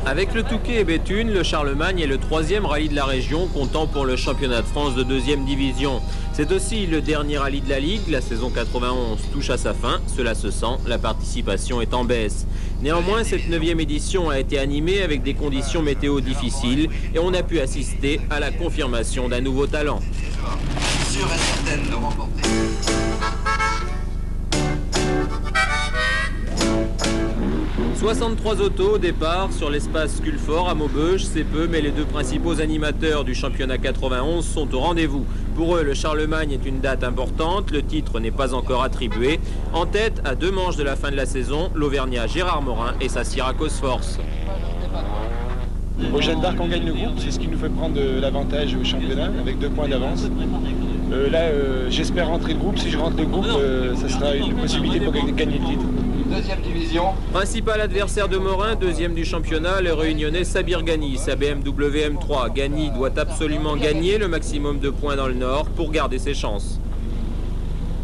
Avec le Touquet et Béthune, le Charlemagne est le 3e rallye de la région, comptant pour le championnat de France de 2e division. C'est aussi le dernier rallye de la Ligue. La saison 91 touche à sa fin. Cela se sent, la participation est en baisse. Néanmoins, cette 9e édition a été animée avec des conditions météo difficiles et on a pu assister à la confirmation d'un nouveau talent. Sûre et certaine de remporter. 63 autos au départ sur l'espace Culfort à Maubeuge, c'est peu, mais les deux principaux animateurs du championnat 91 sont au rendez-vous. Pour eux, le Charlemagne est une date importante, le titre n'est pas encore attribué. En tête, à 2 manches de la fin de la saison, l'Auvergnat Gérard Morin et sa Syracuse Force. Au Jeanne d'Arc, on gagne le groupe, c'est ce qui nous fait prendre l'avantage au championnat avec 2 points d'avance. J'espère rentrer le groupe. Si je rentre le groupe, ça sera une possibilité pour gagner le titre. 2e division. Principal adversaire de Morin, 2e du championnat, le réunionnais Sabir Ghani, sa BMW M3. Ghani doit absolument gagner le maximum de points dans le Nord pour garder ses chances.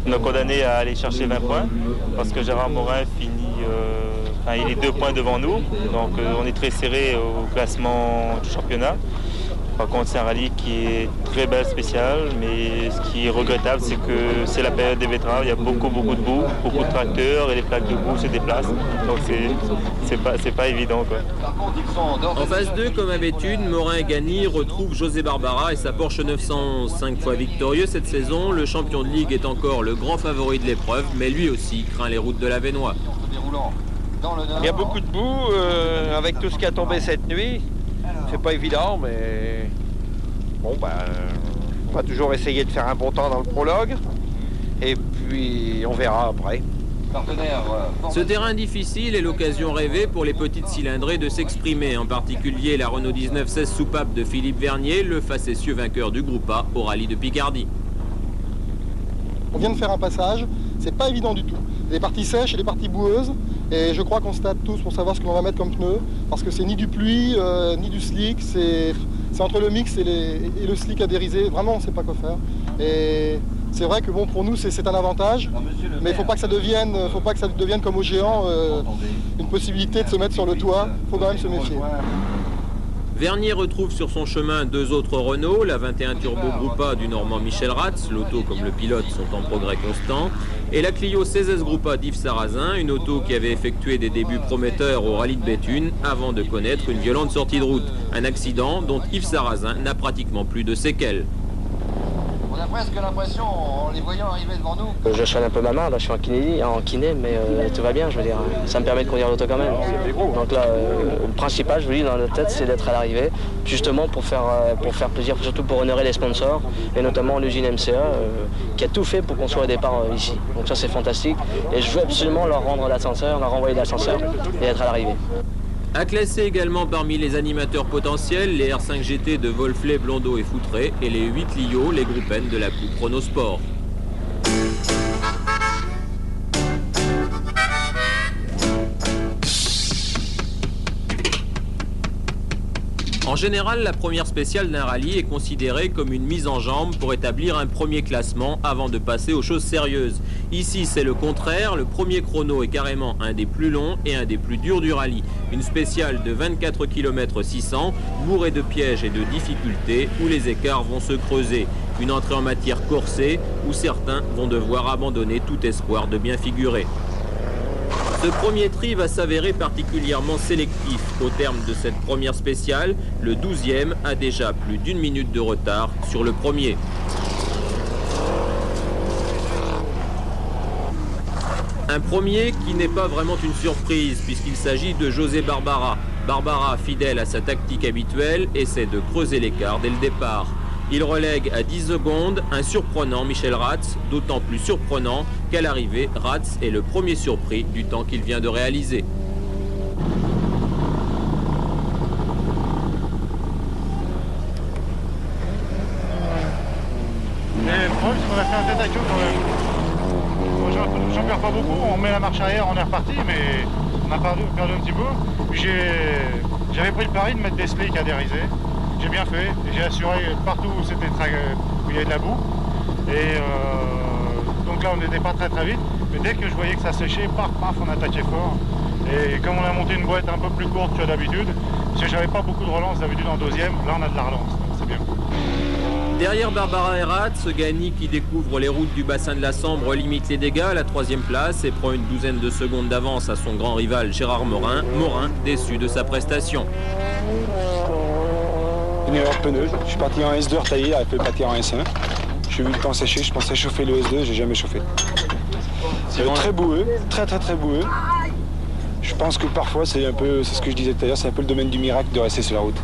On est condamné à aller chercher 20 points parce que Gérard Morin il est 2 points devant nous, donc on est très serré au classement du championnat. Par contre, c'est un rallye qui est très belle, spécial, mais ce qui est regrettable, c'est que c'est la période des betteraves. Il y a beaucoup de boue, beaucoup de tracteurs et les plaques de boue se déplacent. Donc c'est pas évident, quoi. En phase 2, comme à Béthune, Morin et Ghani retrouvent José Barbara et sa Porsche 911. 5 fois victorieux cette saison, le champion de Ligue est encore le grand favori de l'épreuve, mais lui aussi craint les routes de l'Avesnois. Il y a beaucoup de boue avec tout ce qui a tombé cette nuit. C'est pas évident, mais bon, on va toujours essayer de faire un bon temps dans le prologue. Et puis, on verra après. Ce terrain difficile est l'occasion rêvée pour les petites cylindrées de s'exprimer, en particulier la Renault 1916 soupape de Philippe Vernier, le facétieux vainqueur du groupe A au rallye de Picardie. On vient de faire un passage, c'est pas évident du tout. Les parties sèches et les parties boueuses, et je crois qu'on se tape tous pour savoir ce que l'on va mettre comme pneu, parce que c'est ni du pluie, ni du slick, c'est entre le mix et le slick adhérisé, vraiment on ne sait pas quoi faire. Et c'est vrai que bon, pour nous c'est un avantage, mais il ne faut pas que ça devienne comme au géant, une possibilité de se mettre sur le toit, il faut quand même se méfier. Vernier retrouve sur son chemin 2 autres Renault, la 21 Turbo Groupe A du Normand Michel Ratz, l'auto comme le pilote sont en progrès constant, et la Clio 16S Groupe A d'Yves Sarrazin, une auto qui avait effectué des débuts prometteurs au rallye de Béthune avant de connaître une violente sortie de route. Un accident dont Yves Sarrazin n'a pratiquement plus de séquelles. On a presque l'impression, en les voyant arriver devant nous. Je soigne un peu ma main, là je suis en kiné, mais tout va bien, je veux dire. Ça me permet de conduire l'auto quand même. Donc là, le principal, je vous dis, dans la tête, c'est d'être à l'arrivée, justement pour faire plaisir, surtout pour honorer les sponsors, et notamment l'usine MCA, qui a tout fait pour qu'on soit au départ ici. Donc ça c'est fantastique, et je veux absolument leur rendre l'ascenseur, leur renvoyer l'ascenseur, et être à l'arrivée. À classer également parmi les animateurs potentiels, les R5 GT de Wolfley, Blondeau et Foutré et les 8 Clio, les groupes N de la Coupe Chronosport. En général, la première spéciale d'un rallye est considérée comme une mise en jambe pour établir un premier classement avant de passer aux choses sérieuses. Ici, c'est le contraire, le premier chrono est carrément un des plus longs et un des plus durs du rallye. Une spéciale de 24 km 600, bourrée de pièges et de difficultés où les écarts vont se creuser. Une entrée en matière corsée où certains vont devoir abandonner tout espoir de bien figurer. Ce premier tri va s'avérer particulièrement sélectif. Au terme de cette première spéciale, le 12e a déjà plus d'1 minute de retard sur le premier. Un premier qui n'est pas vraiment une surprise puisqu'il s'agit de José Barbara. Barbara, fidèle à sa tactique habituelle, essaie de creuser l'écart dès le départ. Il relègue à 10 secondes un surprenant Michel Ratz, d'autant plus surprenant qu'à l'arrivée, Ratz est le premier surpris du temps qu'il vient de réaliser. Mais le problème, c'est qu'on a fait un tête à queue quand même. J'en perds pas beaucoup, on met la marche arrière, on est reparti, mais on a perdu un petit peu. J'avais pris le pari de mettre des slicks adhérisés. J'ai bien fait, et j'ai assuré partout où il y avait de la boue. Et donc là, on n'était pas très vite. Mais dès que je voyais que ça séchait, paf, on attaquait fort. Et comme on a monté une boîte un peu plus courte que d'habitude, parce que j'avais pas beaucoup de relance d'habitude en deuxième, là on a de la relance, donc c'est bien. Derrière Barbara Herat, Sogani qui découvre les routes du bassin de la Sambre limite les dégâts à la 3e place et prend une douzaine de secondes d'avance à son grand rival Gérard Morin. Morin déçu de sa prestation. Une erreur de pneu, je suis parti en S2 retaillé, elle peut partir en S1. J'ai vu le temps sécher, je pensais chauffer le S2, j'ai jamais chauffé. C'est très boueux, très boueux. Je pense que parfois c'est ce que je disais tout à l'heure, c'est un peu le domaine du miracle de rester sur la route.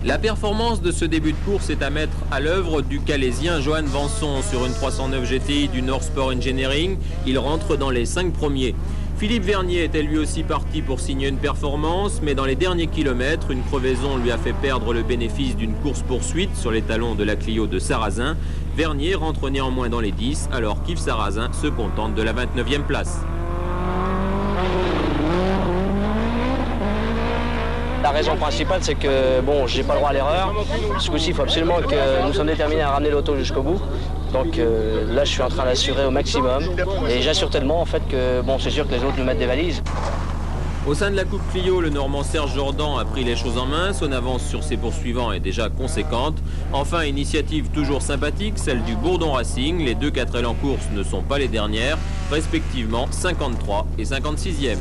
La performance de ce début de course est à mettre à l'œuvre du Calaisien Johan Vanson sur une 309 GTI du North Sport Engineering. Il rentre dans les 5 premiers. Philippe Vernier était lui aussi parti pour signer une performance, mais dans les derniers kilomètres, une crevaison lui a fait perdre le bénéfice d'une course-poursuite sur les talons de la Clio de Sarrazin. Vernier rentre néanmoins dans les 10, alors qu'Yves Sarrazin se contente de la 29e place. La raison principale, c'est que bon, j'ai pas le droit à l'erreur. Ce coup-ci, il faut absolument que nous sommes déterminés à ramener l'auto jusqu'au bout. Donc là, je suis en train d'assurer au maximum. Et j'assure tellement en fait que bon, c'est sûr que les autres nous mettent des valises. Au sein de la Coupe Clio, le Normand Serge Jordan a pris les choses en main. Son avance sur ses poursuivants est déjà conséquente. Enfin, initiative toujours sympathique, celle du Bourdon Racing. Les 2 4L en course ne sont pas les dernières, respectivement 53 et 56e.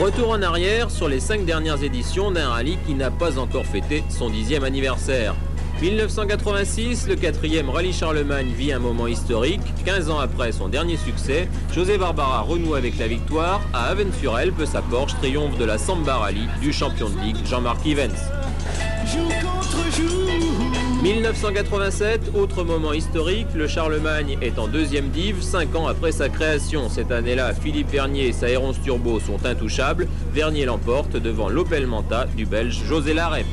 Retour en arrière sur les 5 dernières éditions d'un rallye qui n'a pas encore fêté son 10e anniversaire. 1986, le 4e rallye Charlemagne vit un moment historique. 15 ans après son dernier succès, José Barbara renoue avec la victoire. À Avennes-sur-Helpe, sa Porsche triomphe de la Samba Rally du champion de ligue Jean-Marc Ivens. 1987, autre moment historique, le Charlemagne est en 2e div, 5 ans après sa création. Cette année-là, Philippe Vernier et sa Héronce Turbo sont intouchables. Vernier l'emporte devant l'Opel Manta du Belge José Larep.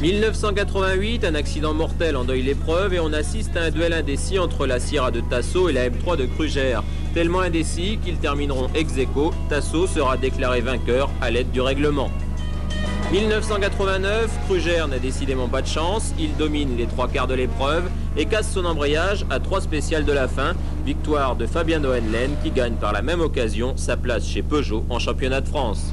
1988, un accident mortel endeuille l'épreuve et on assiste à un duel indécis entre la Sierra de Tasso et la M3 de Krugère. Tellement indécis qu'ils termineront ex-aequo. Tasso sera déclaré vainqueur à l'aide du règlement. 1989, Krugère n'a décidément pas de chance, il domine les 3 quarts de l'épreuve et casse son embrayage à 3 spéciales de la fin. Victoire de Fabien Hohenlen qui gagne par la même occasion sa place chez Peugeot en championnat de France.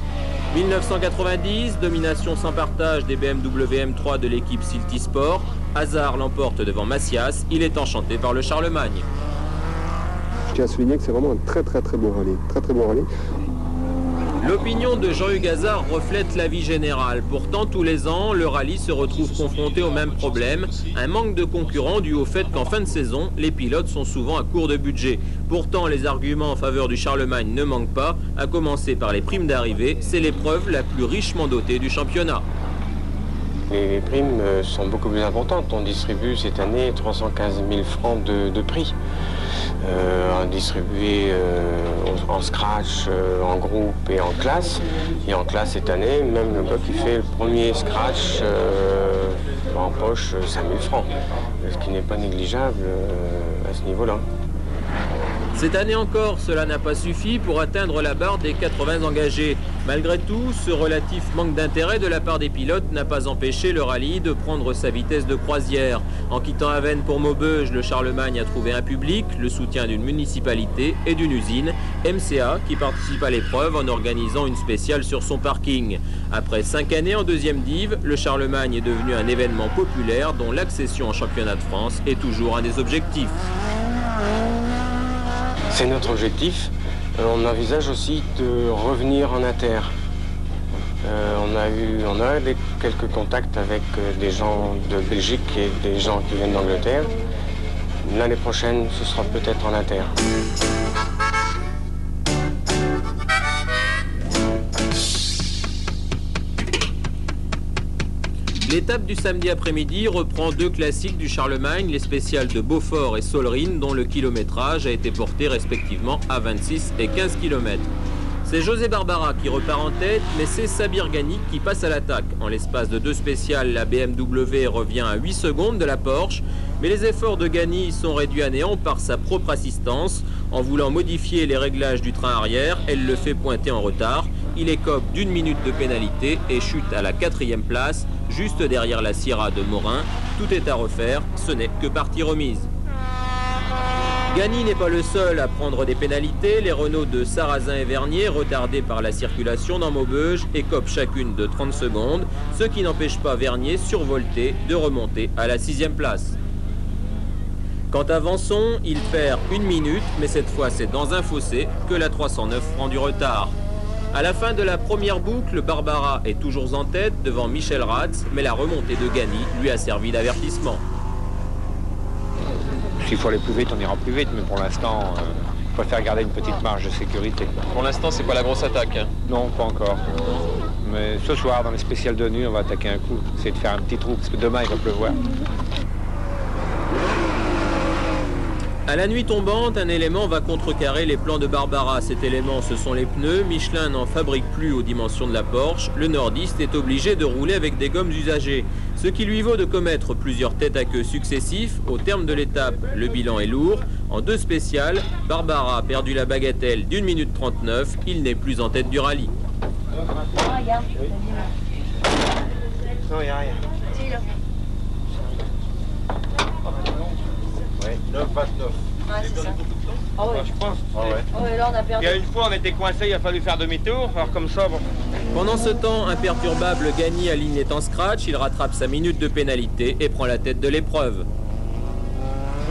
1990, domination sans partage des BMW M3 de l'équipe Silti Sport. Hazard l'emporte devant Macias, il est enchanté par le Charlemagne. Je tiens à souligner que c'est vraiment un très beau rallye, très beau rallye. L'opinion de Jean-Hugues Hazard reflète l'avis général. Pourtant, tous les ans, le rallye se retrouve confronté au même problème, un manque de concurrents dû au fait qu'en fin de saison, les pilotes sont souvent à court de budget. Pourtant, les arguments en faveur du Charlemagne ne manquent pas, à commencer par les primes d'arrivée, c'est l'épreuve la plus richement dotée du championnat. Les primes sont beaucoup plus importantes. On distribue cette année 315 000 francs de prix. Distribué en scratch, en groupe et en classe. Et en classe cette année, même le gars qui fait le premier scratch en poche 5 000 francs. Ce qui n'est pas négligeable à ce niveau-là. Cette année encore, cela n'a pas suffi pour atteindre la barre des 80 engagés. Malgré tout, ce relatif manque d'intérêt de la part des pilotes n'a pas empêché le rallye de prendre sa vitesse de croisière. En quittant Avennes pour Maubeuge, le Charlemagne a trouvé un public, le soutien d'une municipalité et d'une usine, MCA, qui participe à l'épreuve en organisant une spéciale sur son parking. Après 5 années en 2e div, le Charlemagne est devenu un événement populaire dont l'accession en championnat de France est toujours un des objectifs. C'est notre objectif. On envisage aussi de revenir en inter. On a quelques contacts avec des gens de Belgique et des gens qui viennent d'Angleterre. L'année prochaine, ce sera peut-être en inter. L'étape du samedi après-midi reprend 2 classiques du Charlemagne, les spéciales de Beaufort et Sollerine, dont le kilométrage a été porté respectivement à 26 et 15 km. C'est José Barbara qui repart en tête, mais c'est Sabir Ghani qui passe à l'attaque. En l'espace de 2 spéciales, la BMW revient à 8 secondes de la Porsche, mais les efforts de Ghani sont réduits à néant par sa propre assistance. En voulant modifier les réglages du train arrière, elle le fait pointer en retard. Il écope d'1 minute de pénalité et chute à la 4e place, juste derrière la Sierra de Morin. Tout est à refaire, ce n'est que partie remise. Ghani n'est pas le seul à prendre des pénalités. Les Renault de Sarrazin et Vernier, retardés par la circulation dans Maubeuge, écopent chacune de 30 secondes, ce qui n'empêche pas Vernier, survolté, de remonter à la 6e place. Quant à Vanson, il perd 1 minute, mais cette fois c'est dans un fossé que la 309 prend du retard. À la fin de la première boucle, Barbara est toujours en tête devant Michel Ratz, mais la remontée de Ghani lui a servi d'avertissement. S'il faut aller plus vite, on ira plus vite, mais pour l'instant, je préfère garder une petite marge de sécurité. Pour l'instant, c'est pas la grosse attaque, hein? Non, pas encore. Mais ce soir, dans les spéciales de nuit, on va attaquer un coup. C'est de faire un petit trou, parce que demain, il va pleuvoir. À la nuit tombante, un élément va contrecarrer les plans de Barbara. Cet élément, ce sont les pneus. Michelin n'en fabrique plus aux dimensions de la Porsche. Le nordiste est obligé de rouler avec des gommes usagées, ce qui lui vaut de commettre plusieurs têtes à queue successifs. Au terme de l'étape, le bilan est lourd. En 2 spéciales, Barbara a perdu la bagatelle d'1 minute 39. Il n'est plus en tête du rallye. Non, il n'y a rien. 9,29. Ouais, c'est ça. Ah ouais. Je pense. Ah ouais, là on a perdu. Il y a une fois, on était coincé, il a fallu faire demi-tour. Alors comme ça, bon. Pendant ce temps, imperturbable, Ghani aligne est en scratch. Il rattrape sa minute de pénalité et prend la tête de l'épreuve.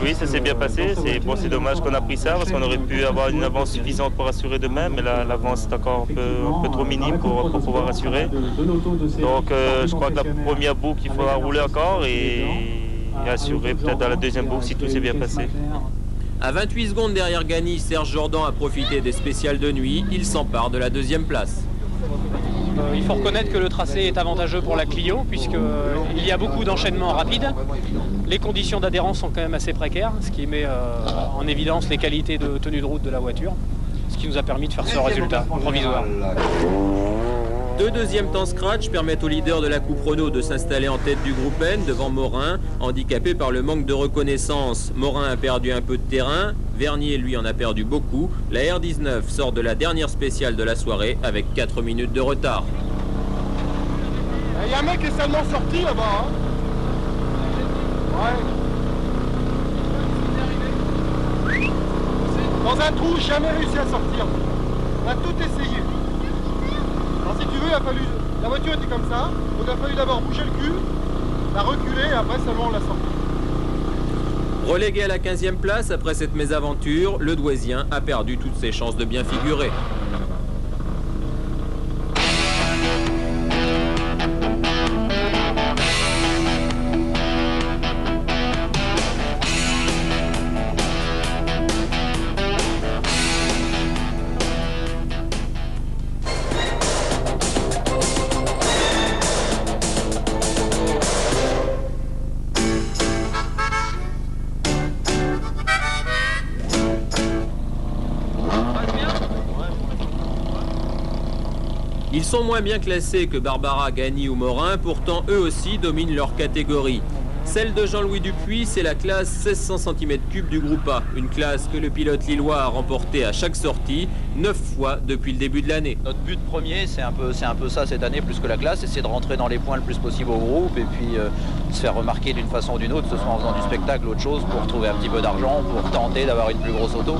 Oui, ça s'est bien passé. C'est dommage qu'on a pris ça parce qu'on aurait pu avoir une avance suffisante pour assurer demain, mais l'avance est encore un peu trop minime pour pouvoir assurer. Donc je crois que la première boucle, il faudra rouler encore et assurer peut-être dans la 2e boucle si tout s'est bien passé. À 28 secondes derrière Ghani, Serge Jordan a profité des spéciales de nuit. Il s'empare de la 2e place. Il faut reconnaître que le tracé est avantageux pour la Clio puisqu'il y a beaucoup d'enchaînements rapides. Les conditions d'adhérence sont quand même assez précaires, ce qui met en évidence les qualités de tenue de route de la voiture, ce qui nous a permis de faire ce résultat provisoire. 2 deuxièmes temps scratch permettent au leader de la Coupe Renault de s'installer en tête du groupe N devant Morin, handicapé par le manque de reconnaissance. Morin a perdu un peu de terrain, Vernier lui en a perdu beaucoup. La R19 sort de la dernière spéciale de la soirée avec 4 minutes de retard. Il y a un mec qui est seulement sorti là-bas. Hein. Ouais. Dans un trou, jamais réussi à sortir. On a tout essayé. Alors si tu veux, la voiture était comme ça, donc il a fallu d'abord bouger le cul, la reculer et après seulement on l'a sortie. Relégué à la 15e place après cette mésaventure, le Douaisien a perdu toutes ses chances de bien figurer. Ils sont moins bien classés que Barbara, Ghani ou Morin, pourtant eux aussi dominent leur catégorie. Celle de Jean-Louis Dupuis, c'est la classe 1600 cm3 du groupe A, une classe que le pilote lillois a remportée à chaque sortie, 9 fois depuis le début de l'année. Notre but premier, c'est un peu ça cette année plus que la classe, c'est de rentrer dans les points le plus possible au groupe et puis se faire remarquer d'une façon ou d'une autre, que ce soit en faisant du spectacle ou autre chose, pour trouver un petit peu d'argent, pour tenter d'avoir une plus grosse auto.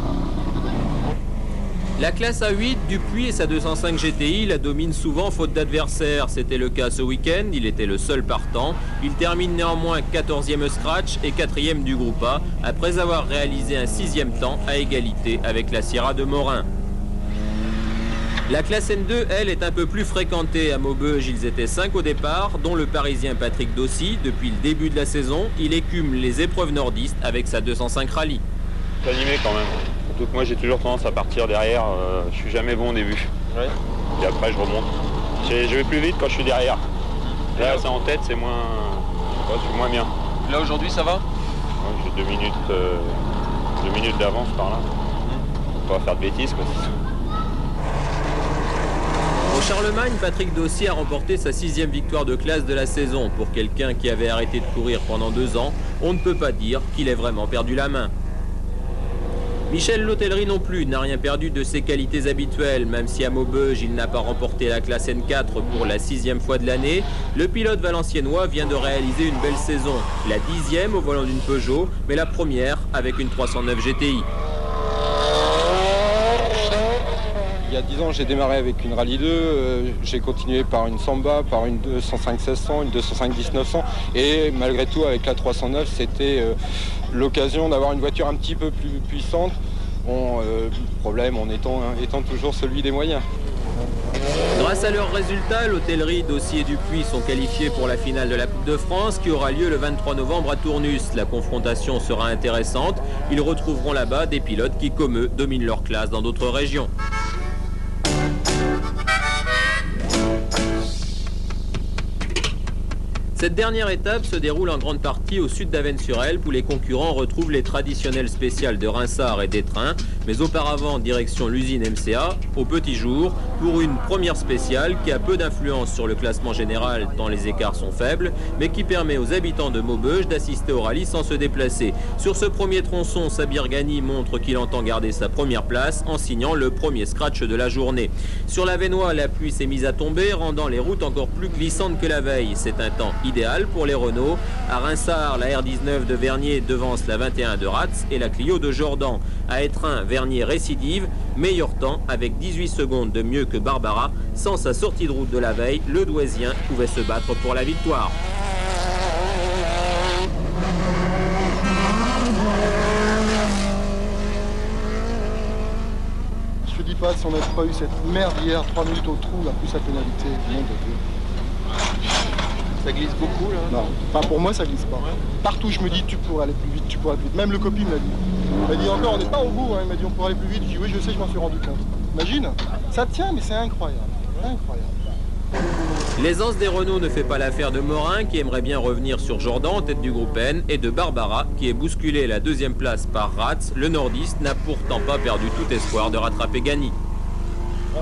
La classe A8, Dupuis et sa 205 GTI la dominent souvent faute d'adversaire. C'était le cas ce week-end, il était le seul partant. Il termine néanmoins 14e scratch et 4e du groupe A, après avoir réalisé un 6e temps à égalité avec la Sierra de Morin. La classe N2, elle, est un peu plus fréquentée. À Maubeuge, ils étaient 5 au départ, dont le Parisien Patrick Dossi. Depuis le début de la saison, il écume les épreuves nordistes avec sa 205 Rallye. C'est animé quand même. Donc moi j'ai toujours tendance à partir derrière, je suis jamais bon au début. Ouais. Et après je remonte. Je vais plus vite quand je suis derrière. Là, c'est en tête, c'est moins... Ouais, je suis moins bien. Là, aujourd'hui, ça va? Ouais, j'ai 2 minutes d'avance par là. On va faire de bêtises, quoi. Au Charlemagne, Patrick Dossier a remporté sa 6e victoire de classe de la saison. Pour quelqu'un qui avait arrêté de courir pendant 2 ans, on ne peut pas dire qu'il ait vraiment perdu la main. Michel L'Hotellerie non plus n'a rien perdu de ses qualités habituelles, même si à Maubeuge il n'a pas remporté la classe N4 pour la 6e fois de l'année. Le pilote valenciennois vient de réaliser une belle saison, la 10e au volant d'une Peugeot, mais la première avec une 309 GTI. Il y a 10 ans, j'ai démarré avec une Rallye 2, j'ai continué par une Samba, par une 205 1600, une 205 1900 et malgré tout avec la 309, c'était l'occasion d'avoir une voiture un petit peu plus puissante. Bon, le problème en étant toujours celui des moyens. Grâce à leurs résultats, l'hôtellerie Dossier et Dupuis sont qualifiés pour la finale de la Coupe de France qui aura lieu le 23 novembre à Tournus. La confrontation sera intéressante. Ils retrouveront là-bas des pilotes qui, comme eux, dominent leur classe dans d'autres régions. Cette dernière étape se déroule en grande partie au sud d'Avesnes-sur-Helpe où les concurrents retrouvent les traditionnelles spéciales de Rinsart et d'Étreint, mais auparavant direction l'usine MCA, au petit jour, pour une première spéciale qui a peu d'influence sur le classement général tant les écarts sont faibles, mais qui permet aux habitants de Maubeuge d'assister au rallye sans se déplacer. Sur ce premier tronçon, Sabir Ghani montre qu'il entend garder sa première place en signant le premier scratch de la journée. Sur l'Avesnois, la pluie s'est mise à tomber, rendant les routes encore plus glissantes que la veille. C'est un temps idéal pour les Renault. À Rinsart, la R19 de Vernier devance la 21 de Ratz et la Clio de Jordan. À Étreint, Vernier récidive, meilleur temps avec 18 secondes de mieux que Barbara. Sans sa sortie de route de la veille, le Douaisien pouvait se battre pour la victoire. Je te dis pas, si on n'avait pas eu cette merde hier, 3 minutes au trou, là, plus la pénalité, nom de Dieu. Ça glisse beaucoup là? Non, enfin pour moi ça glisse pas. Partout je me dis tu pourrais aller plus vite, tu pourrais aller plus vite. Même le copie me l'a dit. Il m'a dit encore on n'est pas au bout, hein. Il m'a dit on pourrait aller plus vite. Je dis oui je sais, je m'en suis rendu compte. Imagine, ça tient mais c'est incroyable. Incroyable. L'aisance des Renault ne fait pas l'affaire de Morin qui aimerait bien revenir sur Jordan en tête du groupe N et de Barbara qui est bousculé la 2e place par Ratz. Le nordiste n'a pourtant pas perdu tout espoir de rattraper Ghani.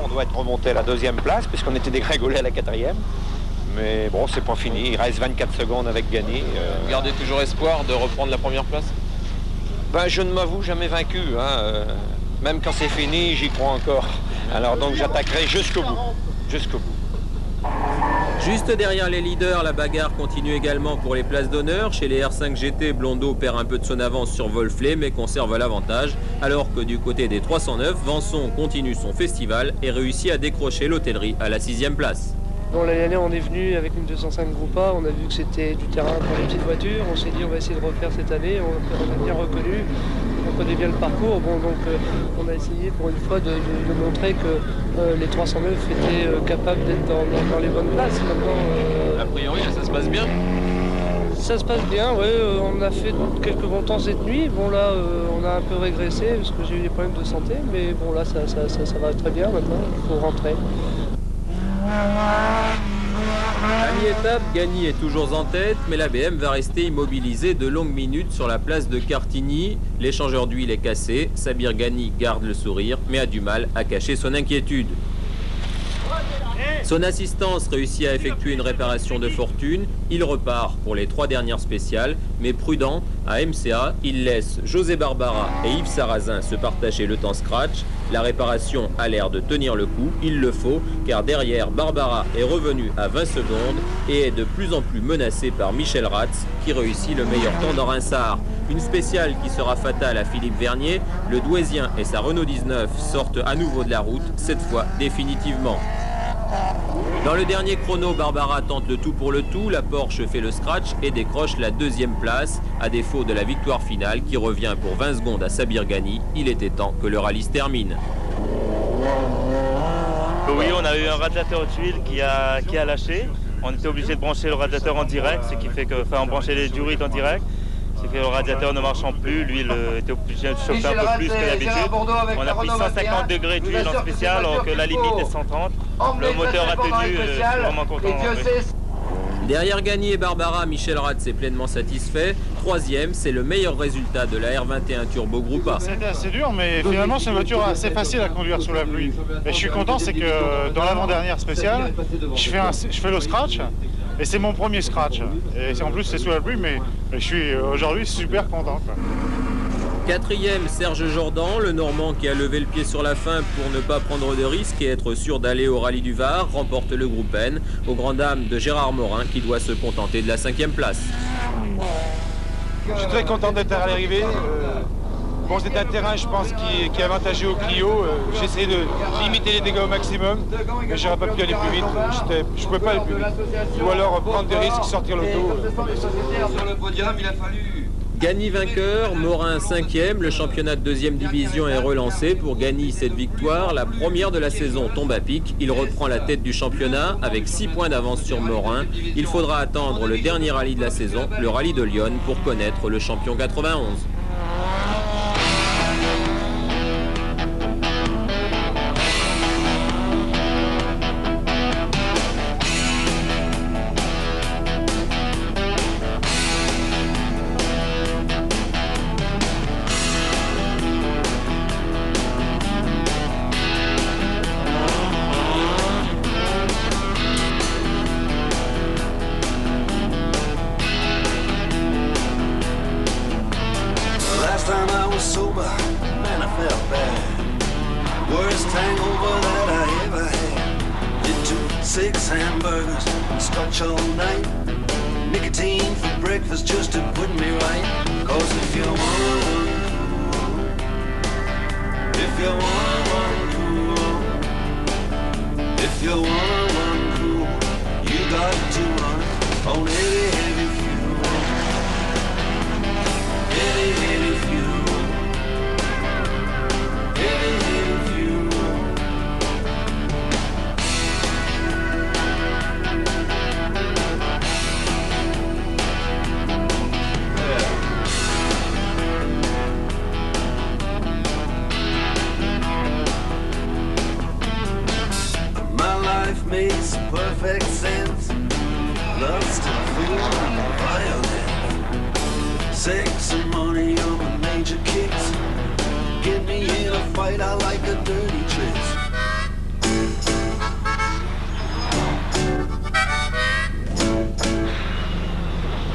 On doit être remonté à la 2e place puisqu'on était dégringolé à la 4e. Mais bon, c'est pas fini, il reste 24 secondes avec Ghani. Vous gardez toujours espoir de reprendre la première place? Ben, je ne m'avoue jamais vaincu. Hein. Même quand c'est fini, j'y crois encore. Alors donc j'attaquerai jusqu'au bout. Jusqu'au bout. Juste derrière les leaders, la bagarre continue également pour les places d'honneur. Chez les R5 GT, Blondeau perd un peu de son avance sur Wolfley, mais conserve l'avantage. Alors que du côté des 309, Vanson continue son festival et réussit à décrocher l'hôtellerie à la 6e place. Bon, l'année dernière, on est venu avec une 205 Groupa, on a vu que c'était du terrain pour les petites voitures, on s'est dit on va essayer de refaire cette année, on a bien reconnu, on connaît bien le parcours, bon, donc on a essayé pour une fois de montrer que les 309 étaient capables d'être dans les bonnes places. Maintenant, a priori, ça se passe bien? Ça se passe bien, oui, on a fait quelques bons temps cette nuit, bon là on a un peu régressé parce que j'ai eu des problèmes de santé, mais bon là ça va très bien maintenant, il faut rentrer. À mi-étape, Ghani est toujours en tête, mais la BM va rester immobilisée de longues minutes sur la place de Cartigny. L'échangeur d'huile est cassé, Sabir Ghani garde le sourire, mais a du mal à cacher son inquiétude. Son assistance réussit à effectuer une réparation de fortune. Il repart pour les 3 dernières spéciales, mais prudent, à MCA, il laisse José Barbara et Yves Sarrazin se partager le temps scratch. La réparation a l'air de tenir le coup, il le faut, car derrière, Barbara est revenue à 20 secondes et est de plus en plus menacée par Michel Ratz, qui réussit le meilleur temps dans Rinsart. Une spéciale qui sera fatale à Philippe Vernier. Le Douaisien et sa Renault 19 sortent à nouveau de la route, cette fois définitivement. Dans le dernier chrono, Barbara tente le tout pour le tout, la Porsche fait le scratch et décroche la 2e place, à défaut de la victoire finale qui revient pour 20 secondes à Sabir Ghani. Il était temps que le rallye se termine. Oui, on a eu un radiateur d'huile qui a lâché. On était obligé de brancher le radiateur en direct, ce qui fait que, on branchait les durites en direct. C'est que le radiateur ne marchant plus, l'huile était obligée de chauffer un peu plus que d'habitude. On a pris 150 degrés d'huile en spécial alors que la limite est 130. Le moteur a tenu, je suis vraiment content. Derrière Gagny et Barbara, Michel Ratz est pleinement satisfait. Troisième, c'est le meilleur résultat de la R21 Turbo Groupe A. C'était assez dur, mais finalement c'est une voiture assez facile à conduire sous la pluie. Et je suis content, c'est que dans l'avant-dernière spéciale, je fais le scratch, et c'est mon premier scratch. Et en plus c'est sous la pluie, mais je suis aujourd'hui super content, quoi. Quatrième, Serge Jordan, le Normand qui a levé le pied sur la fin pour ne pas prendre de risques et être sûr d'aller au rallye du Var, remporte le groupe N, aux grandes dames de Gérard Morin qui doit se contenter de la 5e place. Je suis très content d'être à l'arrivée. Bon, c'est un terrain, je pense, qui est avantageux au Clio. J'ai essayé de limiter les dégâts au maximum, mais j'aurais pas pu aller plus vite. Je ne pouvais pas aller plus vite. Ou alors prendre des risques, sortir l'auto. Sur le podium, il a fallu... Gagny vainqueur, Morin 5e, le championnat de 2e division est relancé. Pour Gagny, cette victoire, la première de la saison, tombe à pic. Il reprend la tête du championnat avec 6 points d'avance sur Morin. Il faudra attendre le dernier rallye de la saison, le rallye de Lyon, pour connaître le champion 91.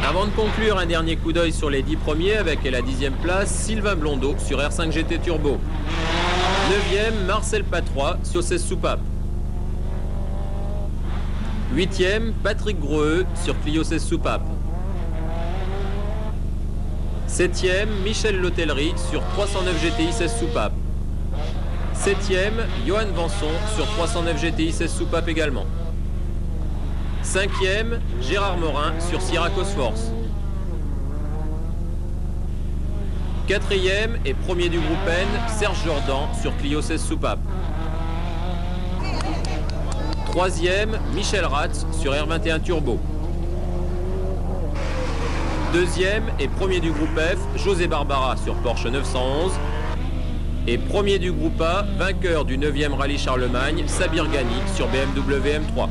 Avant de conclure, un dernier coup d'œil sur les 10 premiers avec la 10e place, Sylvain Blondeau sur R5 GT Turbo. 9e, Marcel Patrois sur 16 soupapes. 8e, Patrick Groeux sur Clio 16 soupapes. 7e, Michel Lotellerie sur 309 GTI 16 soupapes. 7e, Johan Vanson sur 309 GTI 16 soupapes également. 5e, Gérard Morin sur Syracuse Force. 4e et premier du groupe N, Serge Jordan sur Clio 16 soupapes. 3e, Michel Ratz sur R21 Turbo. 2e et premier du groupe F, José Barbara sur Porsche 911. Et premier du groupe A, vainqueur du 9e rallye Charlemagne, Sabir Ghani sur BMW M3.